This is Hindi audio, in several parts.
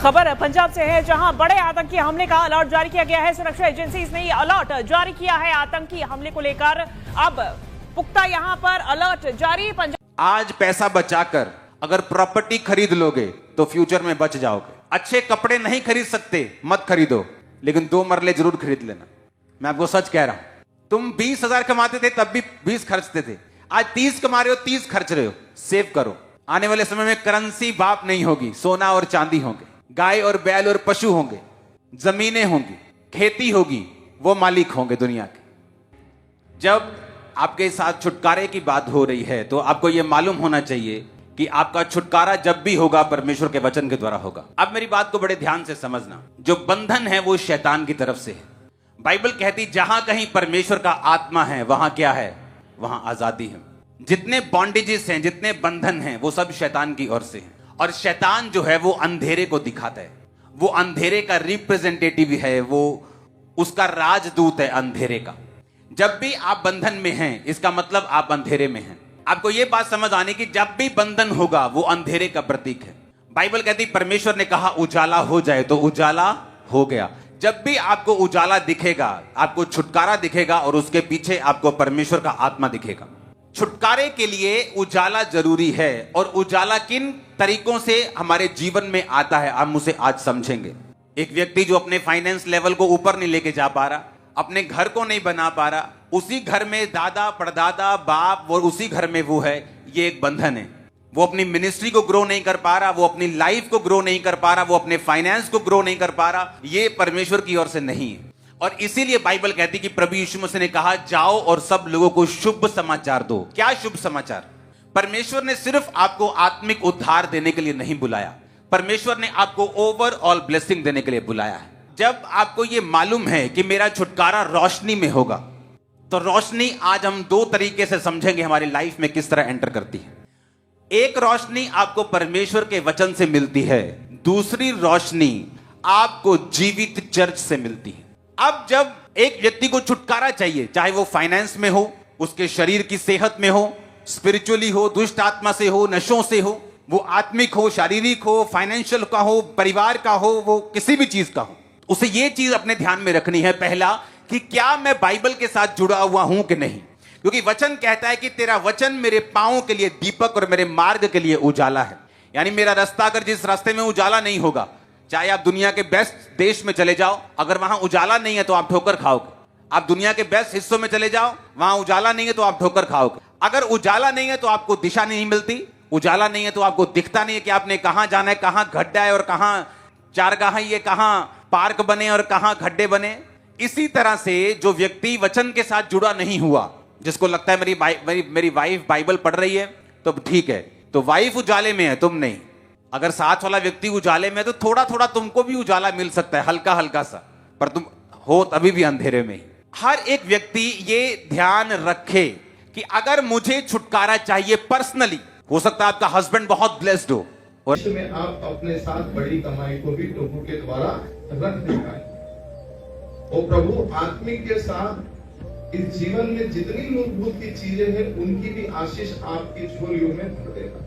खबर पंजाब से है, जहां बड़े आतंकी हमले का अलर्ट जारी किया गया है। सुरक्षा एजेंसीज ने अलर्ट जारी किया है आतंकी हमले को लेकर। अब पुख्ता यहां पर अलर्ट जारी। आज पैसा बचाकर अगर प्रॉपर्टी खरीद लोगे तो फ्यूचर में बच जाओगे। अच्छे कपड़े नहीं खरीद सकते, मत खरीदो, लेकिन 2 मरले जरूर खरीद लेना। मैं आपको सच कह रहा हूं। तुम 20,000 कमाते थे तब भी 20 खर्चते थे, आज 30 कमा रहे हो 30 खर्च रहे हो। सेव करो, आने वाले समय में करेंसी बाप नहीं होगी, सोना और चांदी होंगे, गाय और बैल और पशु होंगे, जमीनें होंगी, खेती होगी, वो मालिक होंगे दुनिया के। जब आपके साथ छुटकारे की बात हो रही है तो आपको यह मालूम होना चाहिए कि आपका छुटकारा जब भी होगा परमेश्वर के वचन के द्वारा होगा। अब मेरी बात को बड़े ध्यान से समझना। जो बंधन है वो शैतान की तरफ से है। बाइबल कहती जहां कहीं परमेश्वर का आत्मा है वहां क्या है, वहां आजादी है। जितने बॉन्डेजेस हैं, जितने बंधन हैं, वो सब शैतान की ओर से हैं। और शैतान जो है वो अंधेरे को दिखाता है, वो अंधेरे का रिप्रेजेंटेटिव है, वो उसका राजदूत है अंधेरे का। जब भी आप बंधन में हैं इसका मतलब आप अंधेरे में हैं। आपको यह बात समझ आने की, जब भी बंधन होगा वो अंधेरे का प्रतीक है। बाइबल कहती परमेश्वर ने कहा उजाला हो जाए तो उजाला हो गया। जब भी आपको उजाला दिखेगा, आपको छुटकारा दिखेगा और उसके पीछे आपको परमेश्वर का आत्मा दिखेगा। छुटकारे के लिए उजाला जरूरी है, और उजाला किन तरीकों से हमारे जीवन में आता है हम उसे आज समझेंगे। एक व्यक्ति जो अपने फाइनेंस लेवल को ऊपर नहीं लेके जा पा रहा, अपने घर को नहीं बना पा रहा, उसी घर में दादा परदादा बाप और उसी घर में वो है, ये एक बंधन है। वो अपनी मिनिस्ट्री को ग्रो नहीं कर पा रहा, वो अपनी लाइफ को ग्रो नहीं कर पा रहा, वो अपने फाइनेंस को ग्रो नहीं कर पा रहा, ये परमेश्वर की ओर से नहीं है। और इसीलिए बाइबल कहती कि प्रभु यीशु मसीह ने कहा जाओ और सब लोगों को शुभ समाचार दो। क्या शुभ समाचार? परमेश्वर ने सिर्फ आपको आत्मिक उद्धार देने के लिए नहीं बुलाया, परमेश्वर ने आपको ओवरऑल ब्लेसिंग देने के लिए बुलाया है। जब आपको यह मालूम है कि मेरा छुटकारा रोशनी में होगा, तो रोशनी आज हम 2 तरीके से समझेंगे हमारी लाइफ में किस तरह एंटर करती है। एक रोशनी आपको परमेश्वर के वचन से मिलती है, दूसरी रोशनी आपको जीवित चर्च से मिलती है। अब जब एक व्यक्ति को छुटकारा चाहिए, चाहे वो फाइनेंस में हो, उसके शरीर की सेहत में हो, स्पिरिचुअली हो, दुष्ट आत्मा से हो, नशों से हो, वो आत्मिक हो, शारीरिक हो, फाइनेंशियल का हो, परिवार का हो, वो किसी भी चीज का हो, उसे ये चीज अपने ध्यान में रखनी है पहला कि क्या मैं बाइबल के साथ जुड़ा हुआ हूं कि नहीं। क्योंकि वचन कहता है कि तेरा वचन मेरे पांवों के लिए दीपक और मेरे मार्ग के लिए उजाला है। यानी मेरा रास्ता, अगर जिस रास्ते में उजाला नहीं होगा, चाहे आप दुनिया के बेस्ट देश में चले जाओ, अगर वहां उजाला नहीं है तो आप ठोकर खाओगे। आप दुनिया के बेस्ट हिस्सों में चले जाओ, वहां उजाला नहीं है तो आप ठोकर खाओगे। अगर उजाला नहीं है तो आपको दिशा नहीं मिलती, उजाला नहीं है तो आपको दिखता नहीं है कि आपने कहां जाना है, कहां गड्ढा है और कहां चारगाह, ये कहां पार्क बने और कहां गड्ढे बने। इसी तरह से जो व्यक्ति वचन के साथ जुड़ा नहीं हुआ, जिसको लगता है मेरी वाइफ बाइबल पढ़ रही है तो ठीक है, तो वाइफ उजाले में है, तुम नहीं। अगर साथ वाला व्यक्ति उजाले में है तो थोड़ा थोड़ा तुमको भी उजाला मिल सकता है, हल्का हल्का सा, पर तुम हो तभी भी अंधेरे में। हर एक व्यक्ति ये ध्यान रखे कि अगर मुझे छुटकारा चाहिए पर्सनली, हो सकता है आपका हस्बैंड बहुत ब्लेस्ड हो और में आप अपने साथ बड़ी कमाई को भी प्रभु के द्वारा रख दे पाए, और प्रभु आत्मिक के साथ इस जीवन में जितनी मूलभूत की चीजें हैं उनकी भी आशीष आपकी झोलियों में भर देगा।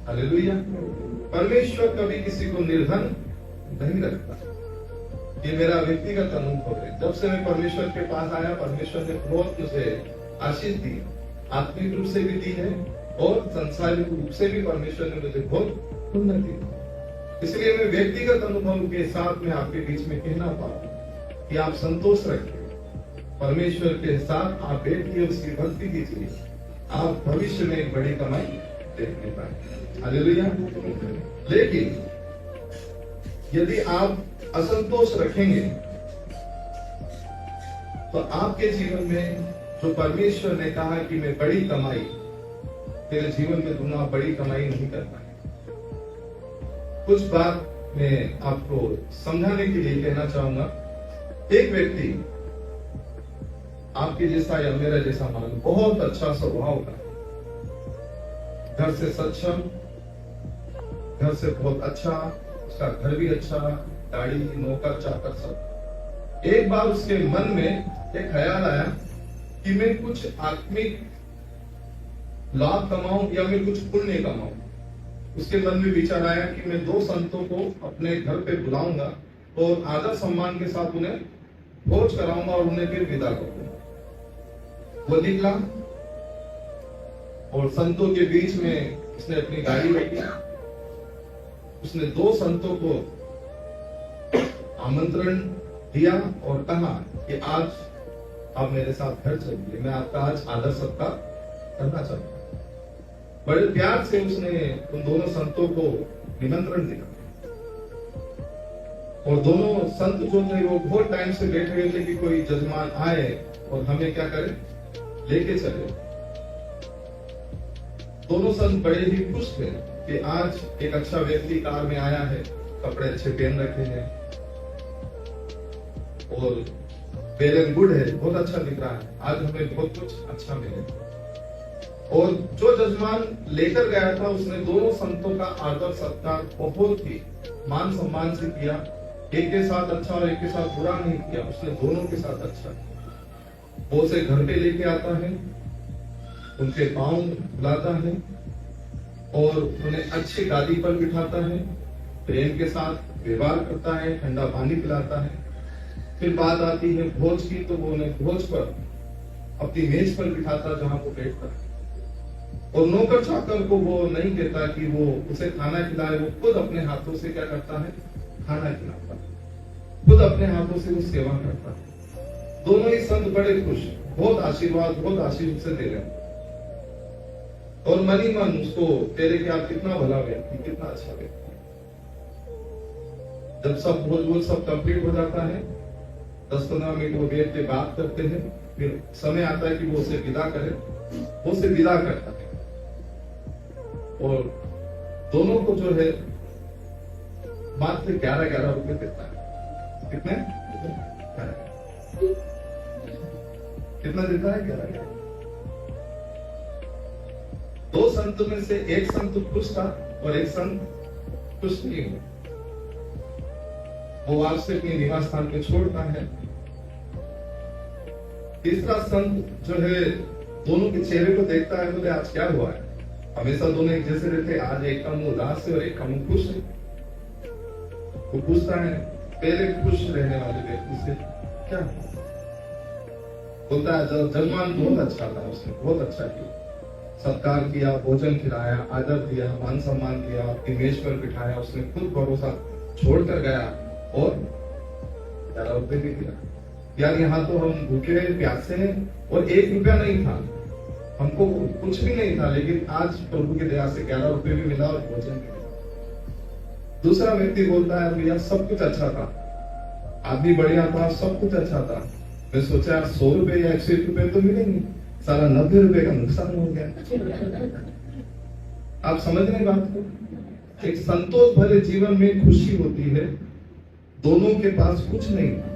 हालेलुया। परमेश्वर कभी किसी को निर्धन नहीं रखता। ये मेरा व्यक्तिगत अनुभव है। जब से मैं परमेश्वर के पास आया, परमेश्वर ने बहुत मुझे आशीष दी, आत्मिक रूप से भी दी है और सांसारिक रूप से भी परमेश्वर ने मुझे बहुत उन्नति दी। इसलिए मैं व्यक्तिगत अनुभव के साथ में आपके बीच में कहना पाऊं कि आप संतोष रखिए, परमेश्वर के साथ आप बैठिए, उसकी भक्ति कीजिए, आप भविष्य में एक बड़ी कमाई देखने पाए। हालेलुया। लेकिन यदि आप असंतोष रखेंगे तो आपके जीवन में जो परमेश्वर ने कहा कि मैं बड़ी कमाई, तेरे जीवन में दूंगा, बड़ी कमाई नहीं कर पाए। कुछ बात मैं आपको समझाने के लिए कहना चाहूंगा। एक व्यक्ति आपके जैसा या मेरा जैसा मान, बहुत अच्छा स्वभाव का, घर से सक्षम, घर से बहुत अच्छा, उसका घर भी अच्छा, गाड़ी, नौकर चाकर सब। एक बार उसके मन में एक ख्याल आया कि मैं कुछ आत्मिक लाभ कमाऊं या मैं कुछ पुण्य कमाऊं। उसके मन में विचार आया कि मैं 2 संतों को अपने घर पे बुलाऊंगा और आदर सम्मान के साथ उन्हें भोज कराऊंगा और उन्हें फिर विदा करूंगा। वो निकला और संतों के बीच में उसने अपनी गाड़ी रखी। उसने 2 संतों को आमंत्रण दिया और कहा कि आज आप मेरे साथ घर चलिए, मैं आपका आज आदर सत्कार करना चाहता हूं। बड़े प्यार से उसने उन दोनों संतों को निमंत्रण दिया और दोनों संत जो थे वो बहुत टाइम से बैठे हुए थे कि कोई जजमान आए और हमें क्या करे, लेके चले। दोनों संत बड़े ही खुश थे कि आज एक अच्छा व्यक्ति कार में आया है, कपड़े अच्छे पहन रखे हैं और वेल एंड गुड है, बहुत अच्छा दिख रहा है, आज हमें बहुत कुछ अच्छा मिलेगा। और जो जजमान लेकर गया था उसने दोनों संतों का आदर सत्कार बहुत ही मान सम्मान से किया। एक के साथ अच्छा और एक के साथ बुरा नहीं किया, उसने दोनों के साथ अच्छा किया। वो उसे घर पे लेके आता है, उनके पांव बुलाता है और उन्हें अच्छी गादी पर बिठाता है, प्रेम के साथ व्यवहार करता है, ठंडा पानी पिलाता है। फिर बात आती है भोज की, तो वो उन्हें भोज पर अपनी मेज पर बिठाता जहां वो बैठता है और नौकर चाकर को वो नहीं कहता कि वो उसे खाना खिलाए, वो खुद अपने हाथों से क्या करता है, खाना खिलाता है, खुद अपने हाथों से वो सेवा करता है। दोनों ही संत बड़े खुश, बहुत आशीर्वाद, बहुत आशीष उसे दे रहे हैं और मन ही मन उसको कह रहे कि आप कितना भला व्यक्ति, कितना अच्छा व्यक्ति। जब सब भोज सब कंप्लीट हो जाता है, 10-15 मिनट वो बैठ के बात करते हैं, फिर समय आता है कि वो उसे विदा करे, वो उसे विदा करता है और दोनों को जो है मात्र 11-11 रुपए देता है। कितने? कितना देता है? 11-11। 2 संत में से एक संत खुश था और एक संत खुश नहीं हुआ। वो वापस अपने निवास स्थान पे छोड़ता है। तीसरा संत जो है दोनों के चेहरे को देखता है, बोले आज क्या हुआ है? हमेशा दोनों एक जैसे रहते, आज एक का मुंह उदास है और एक का मुंह खुश है। वो पूछता है पहले खुश रहने वाले व्यक्ति से क्या बोलता है, जजमान बहुत अच्छा था, उसने बहुत अच्छा किया, सत्कार किया, भोजन खिलाया, आदर दिया, मान सम्मान दिया, अपनी मेज पर बिठाया, उसने खुद भरोसा छोड़कर गया और 11 रुपए भी दिया। यार यहाँ तो हम भूखे प्यासे हैं और 1 रुपया नहीं था, हमको कुछ भी नहीं था, लेकिन आज प्रभु की दया से 11 रुपए भी मिला और भोजन भी मिला। दूसरा व्यक्ति बोलता है भैया सब कुछ अच्छा था, आदमी बढ़िया था, सब कुछ अच्छा था, मैं सोचा 100 रुपए या 101 रुपए तो मिलेंगे, सारा 90 रुपए का नुकसान हो गया। आप समझ रहे बात को? एक संतोष भरे जीवन में खुशी होती है। दोनों के पास कुछ नहीं था,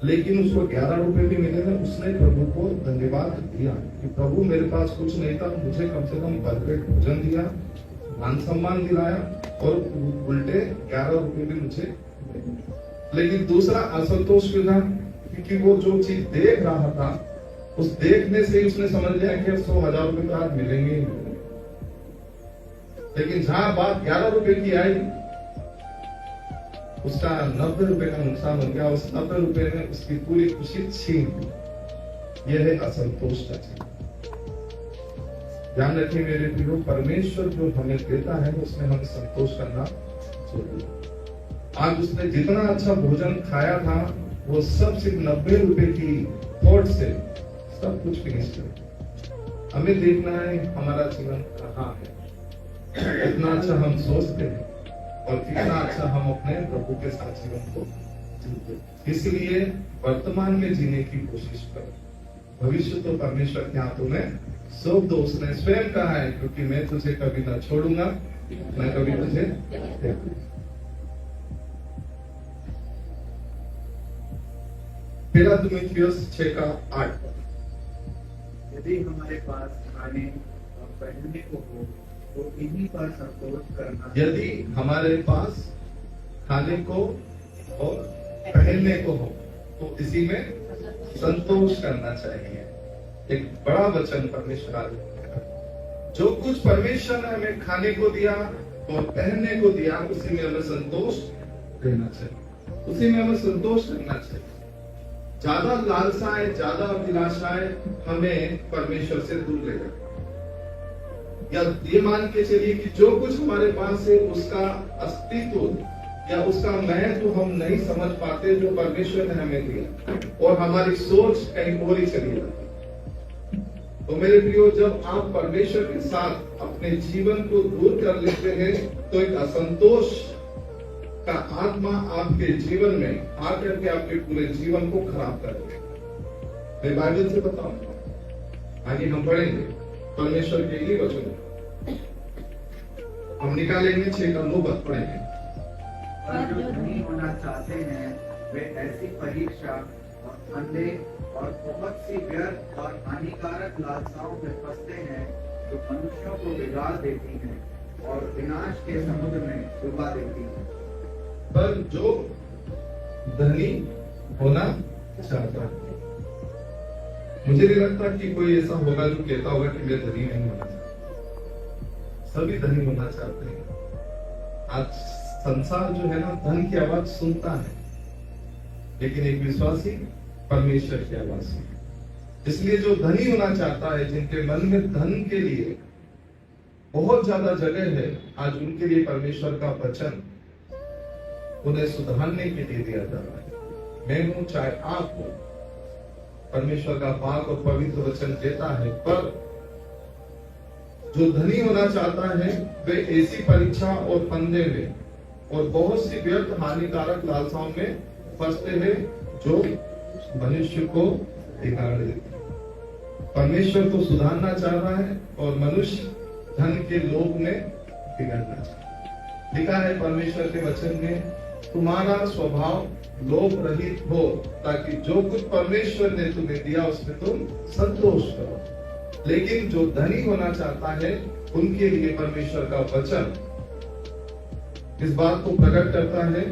लेकिन उसको 11 रुपए भी मिले थे। उसने प्रभु को धन्यवाद दिया कि प्रभु मेरे पास कुछ नहीं था, मुझे कम से कम भरपेट भोजन दिया, मान सम्मान दिलाया और उल्टे 11 रुपए भी मुझे। लेकिन दूसरा असंतोष क्यों था? क्योंकि वो जो चीज देख रहा था, उस देखने से ही उसने समझ लिया कि 100,000 रुपए तो आज मिलेंगे ही मिलेंगे। लेकिन जहां बात 11 रुपए की आई, उसका 90 रुपए का नुकसान हो गया। उस 90 रुपए ने उसकी पूरी खुशी छीन ली। यह है असंतोष का चीज। ध्यान रखिए मेरे प्रियो, परमेश्वर जो हमें देता है उसमें हम संतोष करना चाहिए। आज उसने जितना अच्छा भोजन खाया था वो सब सिर्फ 90 रुपए की थॉट से सब कुछ फिनिश कर। हमें देखना है हमारा जीवन कहाँ है, कितना अच्छा हम सोचते हैं और कितना अच्छा हम अपने प्रभु के साथ जीवन को जीते। इसलिए वर्तमान में जीने की कोशिश करो, भविष्य तो परमेश्वर के हाथों में सौंप दो। उसने स्वयं कहा है, क्योंकि मैं तुझे कभी न छोड़ूंगा, मैं कभी तुझे देखूंगा। पहला तिमुथियुस 6:8। यदि हमारे पास खाने और पहनने को हो तो इन्हीं पर संतोष करना। यदि हमारे पास खाने को और पहनने को हो तो इसी में संतोष करना चाहिए। एक बड़ा वचन परमेश्वर जो कुछ परमेश्वर ने हमें खाने को दिया और पहनने को दिया, उसी में हमें संतोष रहना चाहिए, उसी में हमें संतोष रहना चाहिए। ज्यादा लालसाएं, ज्यादा अभिलाषाएं हमें परमेश्वर से दूर ले जाए। या ये मान के चलिए कि जो कुछ हमारे पास है उसका अस्तित्व या उसका महत्व हम नहीं समझ पाते जो परमेश्वर ने हमें दिया, और हमारी सोच कहीं और ही चली जाती है। तो मेरे प्रियो, जब आप परमेश्वर के साथ अपने जीवन को दूर कर लेते हैं तो एक असंतोष का आत्मा आपके जीवन में आकर के आपके पूरे जीवन को खराब कर देगा। मैं बाइबल से बताऊं, आगे हम पढ़ेंगे परमेश्वर के ही वचन, हम निकालेंगे 6 का 9 पद पढ़ेंगे। पर जो धनी होना चाहते हैं वे ऐसी परीक्षा और फंदे और बहुत सी व्यर्थ और हानिकारक लालसाओं में फंसते हैं जो मनुष्यों को बिगाड़ देती हैं और विनाश के समुद्र में डुबा देती हैं। पर जो धनी होना चाहता है, मुझे नहीं लगता कि कोई ऐसा होगा जो कहता होगा कि मैं धनी नहीं होना चाहता। सभी धनी होना चाहते हैं। आज संसार जो है ना, धन की आवाज सुनता है, लेकिन एक विश्वासी परमेश्वर की आवाज सुनता। इसलिए जो धनी होना चाहता है, जिनके मन में धन के लिए बहुत ज्यादा जगह है, आज उनके लिए परमेश्वर का वचन उन्हें सुधारने के लिए दिया जा रहा है। मैं हूं चाहे आप हो, परमेश्वर का पाक और पवित्र वचन देता है। पर जो धनी होना चाहता है वे ऐसी परीक्षा और फंदे में और बहुत सी व्यर्थ हानिकारक लालसाओं में फंसते हैं जो मनुष्य को बिगाड़ देते हैं। परमेश्वर को सुधारना चाह रहा है और मनुष्य धन के लोभ में बिगड़ना चाहता है। लिखा है परमेश्वर के वचन में, तुम्हारा स्वभाव लोभ रहित हो ताकि जो कुछ परमेश्वर ने तुम्हें दिया उसमें तुम संतोष करो। लेकिन जो धनी होना चाहता है उनके लिए परमेश्वर का वचन इस बात को प्रकट करता है,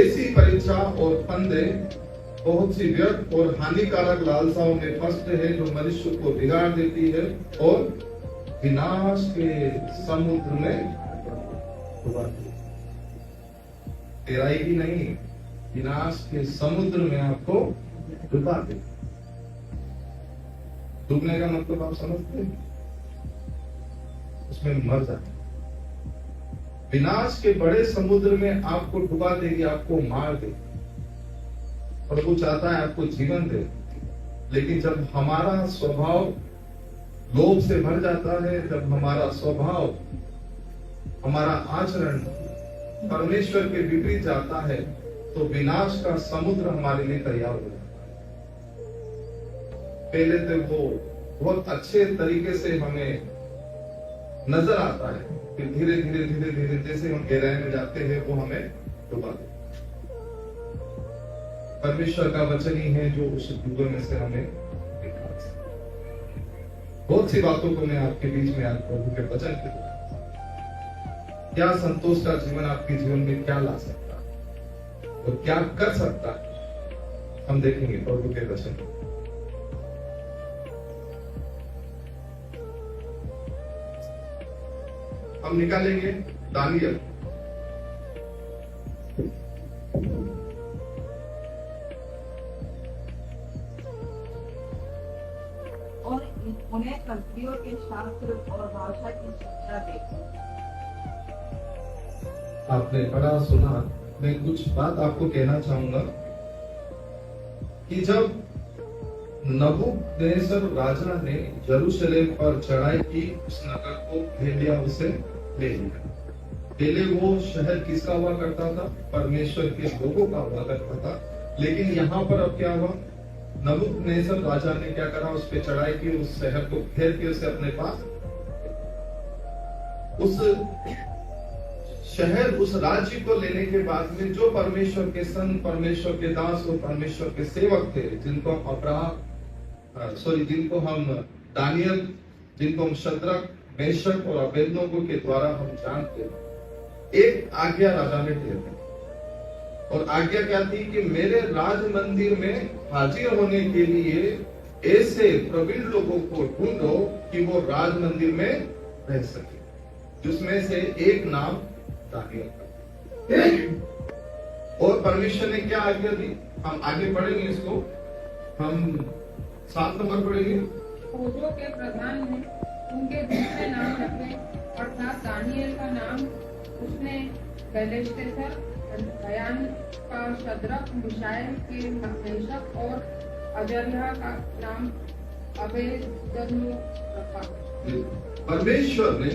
ऐसी परीक्षा और फंदे बहुत सी व्यर्थ और हानिकारक लालसाओं में फंसते हैं जो मनुष्य को बिगाड़ देती है और विनाश के समुद्र में डुबाती है। तैराएगी नहीं, विनाश के समुद्र में आपको डुबा देगी। डूबने का मतलब आप समझते हैं, उसमें मर जाते। विनाश के बड़े समुद्र में आपको डुबा देगी, आपको मार देगी। प्रभु चाहता है आपको जीवन दे, लेकिन जब हमारा स्वभाव लोभ से भर जाता है, जब हमारा स्वभाव, हमारा आचरण परमेश्वर के विपरीत जाता है, तो विनाश का समुद्र हमारे लिए तैयार हो जाता है। पहले तो वो बहुत अच्छे तरीके से हमें नजर आता है, फिर धीरे धीरे धीरे धीरे जैसे हम गहराई में जाते हैं वो हमें डुबा देता है। परमेश्वर का वचन ही है जो उस डूबे में से हमें निकाल सकता। बहुत सी बातों को मैं आपके बीच में आज प्रभु के वचन के द्वारा, क्या संतोष का जीवन आपके जीवन में क्या ला सकता है और क्या कर सकता है, हम देखेंगे प्रभु के वचन। हम निकालेंगे दानियल और उन्हें कल्पियों के शास्त्र और भाषा की शिक्षा दे। आपने बड़ा सुना, मैं कुछ बात आपको कहना चाहूंगा कि जब नबूकदनेस्सर राजा ने यरूशलेम पर चढ़ाई की, उस नगर को घेर लिया, उसे ले लिया। पहले वो शहर किसका हुआ करता था? परमेश्वर के लोगों का हुआ करता था। लेकिन यहाँ पर अब क्या हुआ? नबूकदनेस्सर राजा ने क्या करा? उस पर चढ़ाई की, उस शहर को घेर के उसे अपने पास, उस शहर, उस राज्य को लेने के बाद में जो परमेश्वर के संत, परमेश्वर के दास और परमेश्वर के सेवक थे, जिनको जिनको हम दानियल, जिनको हम शद्रक, मेशक और अबेदनगो के द्वारा हम जानते हैं, एक आज्ञा राजा ने दी थी। और आज्ञा क्या थी कि मेरे राज मंदिर में हाजिर होने के लिए ऐसे प्रवीण लोगों को ढूंढो कि वो राज मंदिर में रह सके, जिसमें से एक नाम दानियल का। और परमेश्वर ने क्या आज्ञा दी, हम आगे पढ़ेंगे इसको, हम 7 नंबर पढ़ेंगे। फौजों के प्रधान ने उनके दूसरे नाम रखे, अर्थात दानियल का नाम उसने बेलशस्सर, हयान का शद्रक, मिशाएल के मेशक और अजर्याह का नाम अबेदनगो रखा। परमेश्वर ने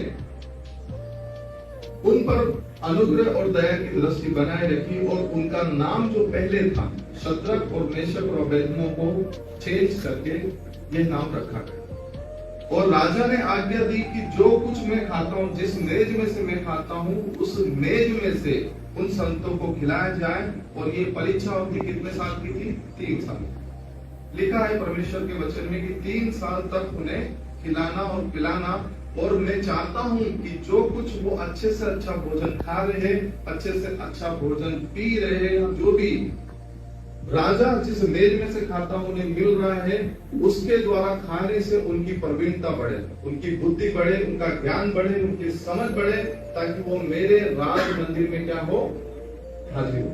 उन पर अनुग्रह और दया की दृष्टि बनाए रखी और उनका नाम जो पहले था शद्रक और मेशक और अबेदनगो को चेंज करके ये नाम रखा गया। और राजा ने आज्ञा दी कि जो कुछ मैं खाता हूँ, जिस मेज में से मैं खाता हूँ, उस मेज में से उन संतों को खिलाया जाए। और ये परीक्षा उनकी कितने साल की थी? 3 साल। लिखा है परमेश्वर के वचन में कि 3 साल तक उन्हें खिलाना और पिलाना। और मैं चाहता हूं कि जो कुछ वो अच्छे से अच्छा भोजन खा रहे हैं, अच्छे से अच्छा भोजन पी रहे हैं, जो भी राजा जिस मेज में से खाता हूं उन्हें मिल रहा है, उसके द्वारा खाने से उनकी प्रवीणता बढ़े, उनकी बुद्धि बढ़े, उनका ज्ञान बढ़े, उनकी समझ बढ़े, ताकि वो मेरे राज मंदिर में क्या हो, हाजिर हो।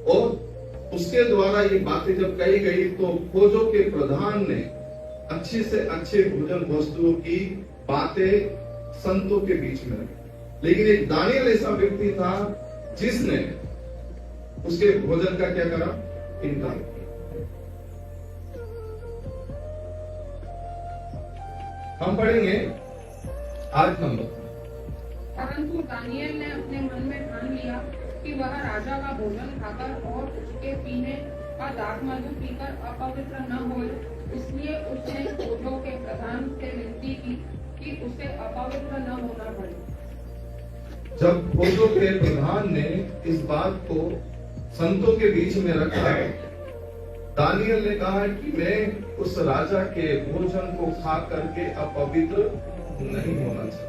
और उसके द्वारा ये बातें जब कही गई तो फौजों के प्रधान ने अच्छे से अच्छे भोजन वस्तुओं की बातें संतों के बीच में रखी। लेकिन एक दानियल ऐसा व्यक्ति था जिसने उसके भोजन का क्या करा? इनकार किया। हम पढ़ेंगे 8 नंबर। परंतु दानियल ने अपने मन में ठान लिया कि वह राजा का भोजन खाकर और उसके पीने का दाखमधु पीकर अपवित्र न हो, इसलिए उसने फौजों के प्रधान से विनती की कि उसे अपवित्र न होना पड़े। जब फौजों के प्रधान ने इस बात को संतों के बीच में रखा, दानियल ने कहा कि मैं उस राजा के भोजन को खा करके अपवित्र नहीं होना चाहता,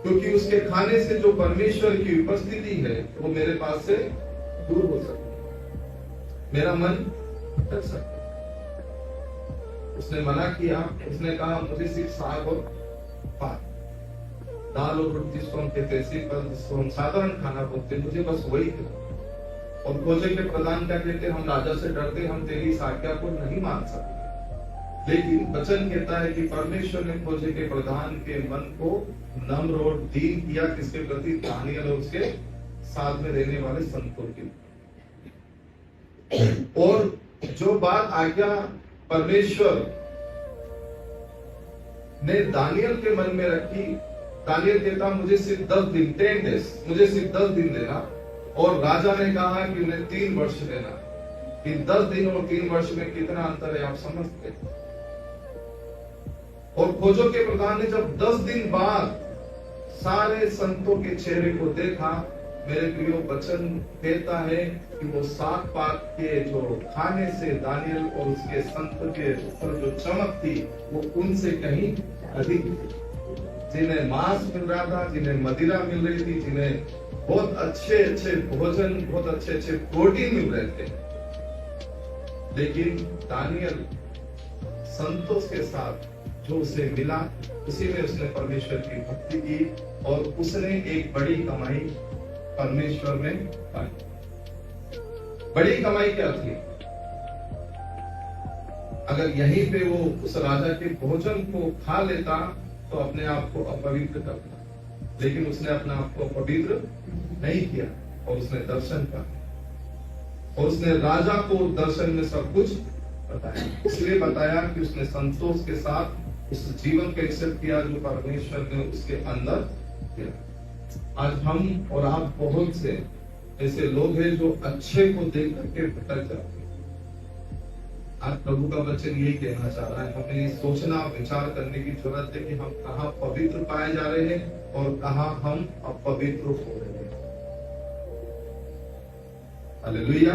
क्योंकि उसके खाने से जो परमेश्वर की उपस्थिति है वो मेरे पास से दूर हो सकती है, मेरा मन थक सकता है। उसने मना किया, उसने कहा मुझे सिर्फ साग और भात, दाल और रोटी जिसको हम कहते हैं, जिसको हम साधारण खाना बोलते, मुझे बस वही था। और फौजे के प्रधान क्या कहते, हम राजा से डरते, हम तेरी इस आज्ञा को नहीं मान सकते। लेकिन वचन कहता है कि परमेश्वर ने फौजे के प्रधान के मन को नम्र और दीन किया, किसके प्रति? दानियल और उसके साथ में रहने वाले संतों के। और जो बात आज्ञा परमेश्वर ने दानियल के मन में रखी, दानियल कहता मुझे सिर्फ 10 दिन, 10 डेज, मुझे सिर्फ 10 दिन देना। और राजा ने कहा कि उन्हें 3 वर्ष देना। कि 10 दिन और 3 वर्ष में कितना अंतर है आप समझते हैं। और फौजों के प्रधान ने जब 10 दिन बाद सारे संतों के चेहरे को देखा, मेरे प्रियो वचन कहता है कि वो साग पात के जो खाने से दानियल और उसके संत के ऊपर जो चमक थी वो उनसे कहीं अधिक थी। जिन्हें मांस मिल रहा था, जिन्हें मदिरा मिल रही थी, जिन्हें बहुत अच्छे अच्छे भोजन, बहुत अच्छे अच्छे प्रोटीन मिल रहे थे, लेकिन दानियल संतोष के साथ जो उसे मिला उसी में उसने परमेश्वर की भक्ति की और उसने एक बड़ी कमाई परमेश्वर में पाई। बड़ी कमाई क्या थी? अगर यहीं पे वो उस राजा के भोजन को खा लेता तो अपने आप को अपवित्र करता, लेकिन उसने अपने आप को अपवित्र नहीं किया और उसने दर्शन कहा और उसने राजा को दर्शन में सब कुछ बताया। इसलिए बताया कि उसने संतोष के साथ उस जीवन को एक्सेप्ट किया जो परमेश्वर ने उसके अंदर किया। आज हम और आप बहुत से ऐसे लोग हैं जो अच्छे को देख करके भटक जाते हैं। आज प्रभु का वचन यही कहना चाह रहा है, हमें ये सोचना विचार करने की जरूरत है कि हम कहाँ पवित्र पाए जा रहे हैं और कहाँ हम अपवित्र हो रहे हैं। हालेलुया।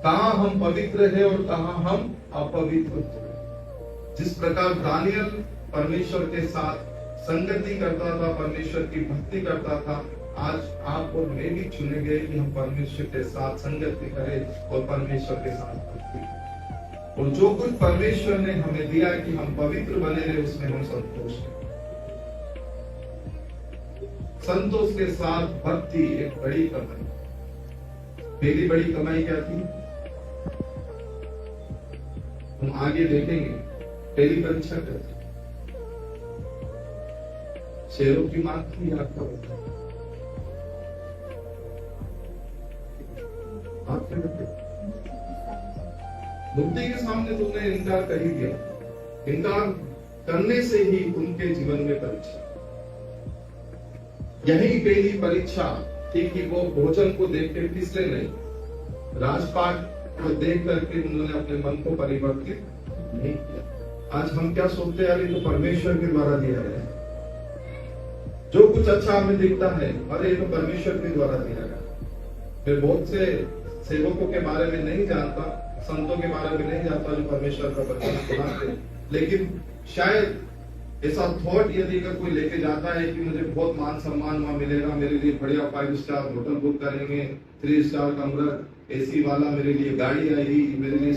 कहाँ हम पवित्र हैं और कहाँ हम अपवित्र हो रहे हैं। जिस प्रकार दानियल परमेश्वर के साथ संगति करता था, परमेश्वर की भक्ति करता था, आज आप और मैं भी चुने गए कि हम परमेश्वर के साथ संगति करें और परमेश्वर के साथ भक्ति करें। और जो कुछ परमेश्वर ने हमें दिया है कि हम पवित्र बने रहे, उसमें हम संतोष हैं। संतोष के साथ भक्ति एक बड़ी कमाई। पहली बड़ी कमाई क्या थी? हम आगे देखेंगे। पहली परीक्षा क्या थी? शेरों की मांग थी, याद करो। मुक्ति के सामने तुमने इनकार कर ही दिया। इनकार करने से ही उनके जीवन में परीक्षा। यही पहली परीक्षा थी कि वो भोजन को देख के फिसले नहीं, राजपाट को देख करके उन्होंने अपने मन को परिवर्तित नहीं किया। आज हम क्या सोचते हैं, अरे तो परमेश्वर के द्वारा दिया है, जो कुछ अच्छा हमें दिखता है, अरे तो परमेश्वर के द्वारा दिया गया। मैं बहुत से सेवकों के बारे में नहीं जानता, संतों के बारे में नहीं जानता जो परमेश्वर का वचन सुनाते, लेकिन शायद ऐसा थॉट यदि अगर कोई लेके जाता है कि मुझे बहुत मान सम्मान वहां मिलेगा, मेरे लिए बढ़िया 5 स्टार होटल बुक करेंगे, 3 स्टार कमरा, एसी वाला, मेरे लिए गाड़ी आएगी, मेरे लिए